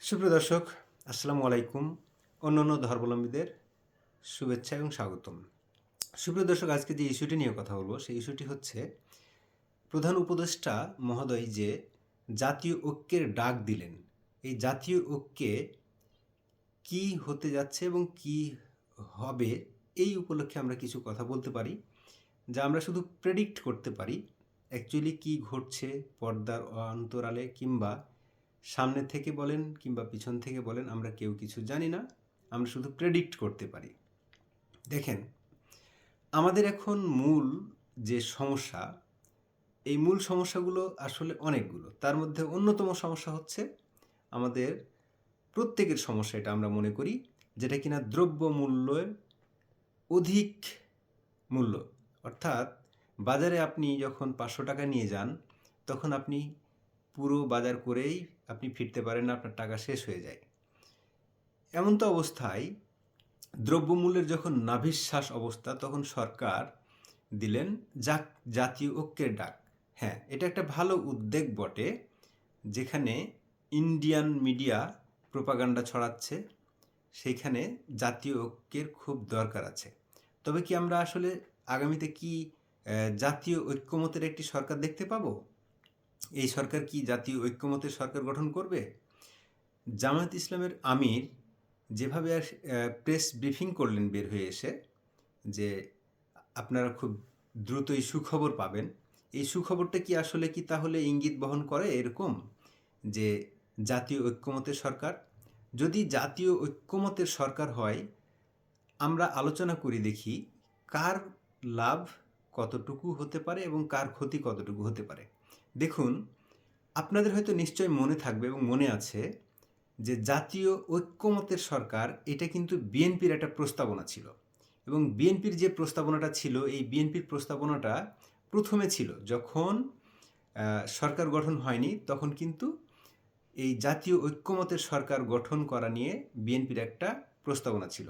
সুপ্রিয় দর্শক, আসসালামু আলাইকুম। অন্যান্য ধর্মাবলম্বীদের শুভেচ্ছা এবং স্বাগতম। সুপ্রিয় দর্শক, আজকে যে ইস্যুটি নিয়ে কথা বলবো সেই ইস্যুটি হচ্ছে প্রধান উপদেষ্টা মহোদয় যে জাতীয় ঐক্যের ডাক দিলেন, এই জাতীয় ঐক্যে কি হতে যাচ্ছে এবং কি হবে এই উপলক্ষে আমরা কিছু কথা বলতে পারি, যা আমরা শুধু প্রেডিক্ট করতে পারি। অ্যাকচুয়ালি কি ঘটছে পর্দার অন্তরালে কিংবা সামনে থেকে বলেন কিংবা পিছন থেকে বলেন, আমরা কেউ কিছু জানি না, আমরা শুধু প্রেডিক্ট করতে পারি। দেখেন, আমাদের এখন মূল যে সমস্যা, এই মূল সমস্যাগুলো আসলে অনেকগুলো। তার মধ্যে অন্যতম সমস্যা হচ্ছে আমাদের প্রত্যেকের সমস্যা, এটা আমরা মনে করি, যেটা কিনা দ্রব্য মূল্যের অধিক মূল্য। অর্থাৎ বাজারে আপনি যখন ৫০০ টাকা নিয়ে যান, তখন আপনি পুরো বাজার করেই আপনি ফিরতে পারেন না, আপনার টাকা শেষ হয়ে যায়। এমন তো অবস্থায় দ্রব্যমূল্যের যখন নাভিশ্বাস অবস্থা, তখন সরকার দিলেন জাতীয় ঐক্যের ডাক। হ্যাঁ, এটা একটা ভালো উদ্যোগ বটে, যেখানে ইন্ডিয়ান মিডিয়া প্রোপাগান্ডা ছড়াচ্ছে, সেইখানে জাতীয় ঐক্যের খুব দরকার আছে। তবে কি আমরা আসলে আগামীতে কি জাতীয় ঐক্যমতের একটি সরকার দেখতে পাবো? এই সরকার কি জাতীয় ঐক্যমতের সরকার গঠন করবে? জামায়াত ইসলামের আমির যেভাবে প্রেস ব্রিফিং করলেন বের হয়ে এসে, যে আপনারা খুব দ্রুতই সুখবর পাবেন, এই সুখবরটা কি আসলে কি তাহলে ইঙ্গিত বহন করে এরকম যে জাতীয় ঐক্যমতের সরকার? যদি জাতীয় ঐক্যমতের সরকার হয়, আমরা আলোচনা করি দেখি কার লাভ কতটুকু হতে পারে এবং কার ক্ষতি কতটুকু হতে পারে। দেখুন, আপনাদের হয়তো নিশ্চয় মনে থাকবে এবং মনে আছে যে জাতীয় ঐক্যমতের সরকার, এটা কিন্তু বিএনপির একটা প্রস্তাবনা ছিল। এবং বিএনপির যে প্রস্তাবনাটা ছিল, এই বিএনপির প্রস্তাবনাটা প্রথমে ছিল যখন সরকার গঠন হয়নি, তখন কিন্তু এই জাতীয় ঐক্যমতের সরকার গঠন করা নিয়ে বিএনপির একটা প্রস্তাবনা ছিল।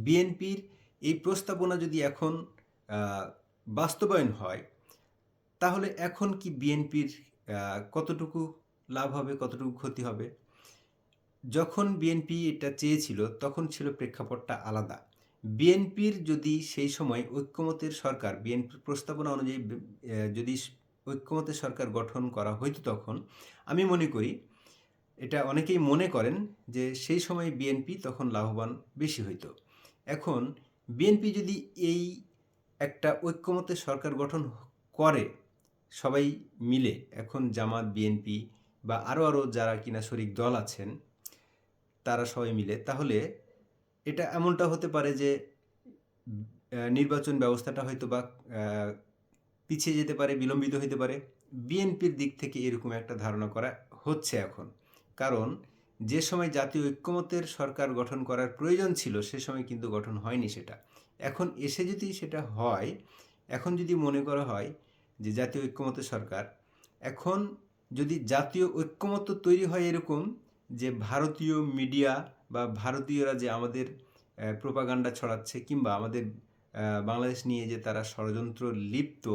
বিএনপির এই প্রস্তাবনা যদি এখন বাস্তবায়ন হয়, তাহলে এখন কি বিএনপির কতটুকু লাভ হবে, কতটুকু ক্ষতি হবে? যখন বিএনপি এটা চেয়েছিল, তখন ছিল প্রেক্ষাপটটা আলাদা। বিএনপির যদি সেই সময় ঐক্যমতের সরকার, বিএনপির প্রস্তাবনা অনুযায়ী যদি ঐক্যমতের সরকার গঠন করা হইতো, তখন আমি মনে করি, এটা অনেকেই মনে করেন যে সেই সময় বিএনপি তখন লাভবান বেশি হইতো। এখন বিএনপি যদি এই একটা ঐক্যমতের সরকার গঠন করে সবাই মিলে, এখন জামাত, বিএনপি বা আরও যারা কিনা শরিক দল আছেন, তারা সবাই মিলে, তাহলে এটা এমনটা হতে পারে যে নির্বাচন ব্যবস্থাটা হয়তো বা পিছিয়ে যেতে পারে, বিলম্বিত হতে পারে। বিএনপির দিক থেকে এরকম একটা ধারণা করা হচ্ছে এখন। কারণ যে সময় জাতীয় ঐক্যমতের সরকার গঠন করার প্রয়োজন ছিল, সে সময় কিন্তু গঠন হয়নি সেটা। এখন এসে যদি সেটা হয়, এখন যদি মনে করা হয় যে জাতীয় ঐক্যমতের সরকার, এখন যদি জাতীয় ঐক্যমত্য তৈরি হয় এরকম যে ভারতীয় মিডিয়া বা ভারতীয়রা যে আমাদের প্রোপাগান্ডা ছড়াচ্ছে, কিংবা আমাদের বাংলাদেশ নিয়ে যে তারা ষড়যন্ত্র লিপ্ত,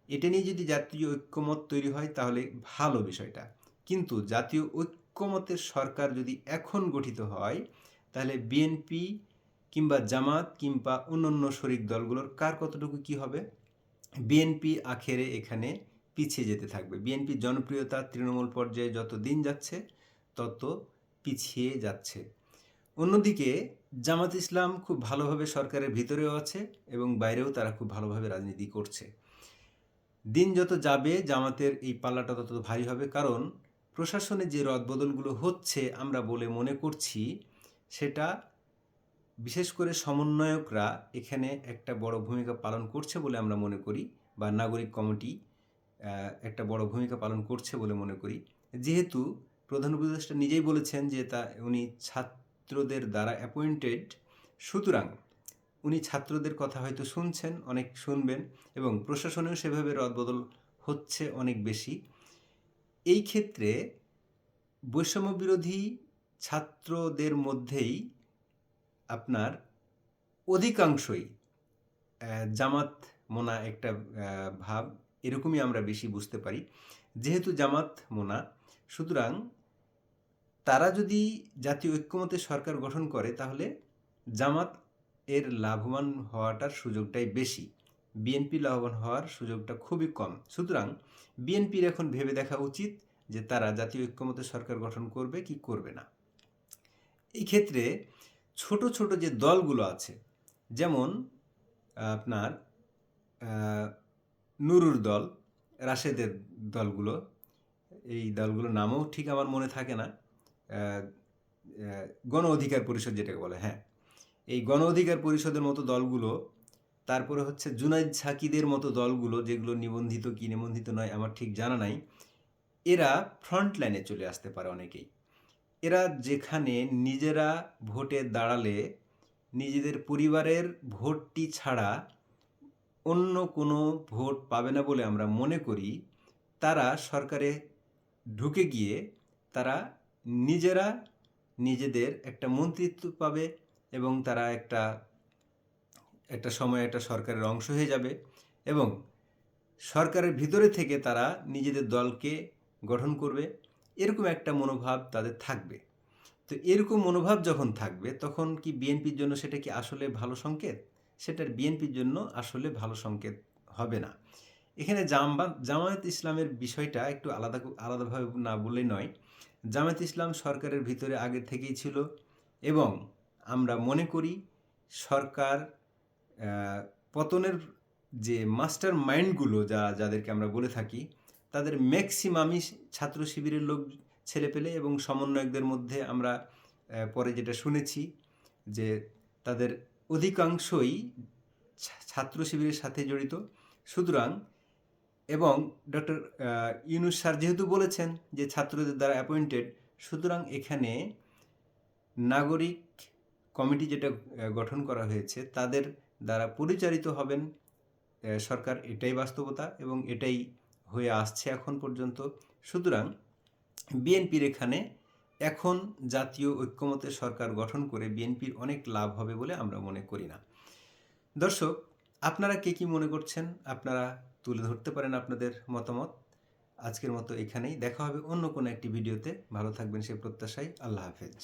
এটা নিয়ে যদি জাতীয় ঐক্যমত তৈরি হয়, তাহলে ভালো বিষয়টা। কিন্তু জাতীয় ঐক্যমতের সরকার যদি এখন গঠিত হয়, তাহলে বিএনপি কিংবা জামাত কিংবা অন্যান্য শরিক দলগুলোর কার কতটুকু কি হবে? বিএনপি আখেরে এখানে পিছিয়ে যেতে থাকবে। বিএনপির জনপ্রিয়তা তৃণমূল পর্যায়ে যত দিন যাচ্ছে, তত পিছিয়ে যাচ্ছে। অন্যদিকে জামাত ইসলাম খুব ভালোভাবে সরকারের ভিতরেও আছে এবং বাইরেও তারা খুব ভালোভাবে রাজনীতি করছে। দিন যত যাবে, জামাতের এই পাল্লাটা তত ভারী হবে, কারণ প্রশাসনে যে রদবদলগুলো হচ্ছে আমরা বলে মনে করছি, সেটা বিশেষ করে সমন্বয়করা এখানে একটা বড় ভূমিকা পালন করছে বলে আমরা মনে করি, বা নাগরিক কমিটি একটা বড় ভূমিকা পালন করছে বলে মনে করি। যেহেতু প্রধান উপদেষ্টা নিজেই বলেছেন যে উনি ছাত্রদের দ্বারা অ্যাপয়েন্টেড, সুতরাং উনি ছাত্রদের কথা হয়তো শুনছেন, অনেক শুনবেন, এবং প্রশাসনেও সেভাবে রদবদল হচ্ছে অনেক বেশি। এই ক্ষেত্রে বৈষম্য বিরোধী ছাত্রদের মধ্যেই আপনার অধিকাংশই জামাত মোনা একটা ভাব, এরকমই আমরা বেশি বুঝতে পারি। যেহেতু জামাত মোনা, সুতরাং তারা যদি জাতীয় ঐক্যমত্যে সরকার গঠন করে তাহলে জামাত এর লাভবান হওয়াটার সুযোগটাই বেশি, বিএনপি লাভবান হওয়ার সুযোগটা খুবই কম। সুতরাং বিএনপির এখন ভেবে দেখা উচিত যে তারা জাতীয় ঐক্যমত্যে সরকার গঠন করবে কি করবে না। এই ক্ষেত্রে ছোট ছোট যে দলগুলো আছে, যেমন আপনার নুরুর দল, রাশেদের দলগুলো, এই দলগুলোর নামও ঠিক আমার মনে থাকে না, গণ অধিকার পরিষদ যেটাকে বলে, হ্যাঁ, এই গণ অধিকার পরিষদের মতো দলগুলো, তারপরে হচ্ছে জুনাইদ সাকিদের মতো দলগুলো, যেগুলো নিবন্ধিত কি নিবন্ধিত নয় আমার ঠিক জানা নাই, এরা ফ্রন্ট লাইনে চলে আসতে পারে অনেকেই। এরা যেখানে নিজেরা ভোটে দাঁড়ালে নিজেদের পরিবারের ভোটটি ছাড়া অন্য কোনো ভোট পাবে না বলে আমরা মনে করি, তারা সরকারে ঢুকে গিয়ে তারা নিজেরা নিজেদের একটা মন্ত্রিত্ব পাবে এবং তারা একটা সময় একটা সরকারের অংশ হয়ে যাবে এবং সরকারের ভিতরে থেকে তারা নিজেদের দলকে গঠন করবে, এরকম একটা মনোভাব তাদের থাকবে। তো এরকম মনোভাব যখন থাকবে তখন কি বিএনপির জন্য সেটা কি আসলে ভালো সংকেত? সেটার বিএনপির জন্য আসলে ভালো সংকেত হবে না। এখানে জামায়াত ইসলামের বিষয়টা একটু আলাদাভাবে না বললেই নয়। জামায়াত ইসলাম সরকারের ভিতরে আগে থেকেই ছিল এবং আমরা মনে করি সরকার পতনের যে মাস্টার মাইন্ডগুলো যাদেরকে আমরা বলে থাকি, তাদের ম্যাক্সিমামই ছাত্র শিবিরের লোক, ছেলেপেলে এবং সমন্বয়কদের মধ্যে আমরা পরে যেটা শুনেছি যে তাদের অধিকাংশই ছাত্র শিবিরের সাথে জড়িত। সুতরাং এবং ডক্টর ইউনূস স্যার যেহেতু বলেছেন যে ছাত্রদের দ্বারা অ্যাপয়েন্টেড, সুতরাং এখানে নাগরিক কমিটি যেটা গঠন করা হয়েছে তাদের দ্বারা পরিচালিত হবেন সরকার, এটাই বাস্তবতা এবং এটাই হয়ে আসছে এখন পর্যন্ত। সুতরাং বিএনপির এখানে এখন জাতীয় ঐক্যমত্যে সরকার গঠন করে বিএনপির অনেক লাভ হবে বলে আমরা মনে করি না। দর্শক, আপনারা কে কী মনে করছেন আপনারা তুলে ধরতে পারেন আপনাদের মতামত। আজকের মতো এখানেই, দেখা হবে অন্য কোনো একটি ভিডিওতে। ভালো থাকবেন সে প্রত্যাশায়। আল্লাহ হাফেজ।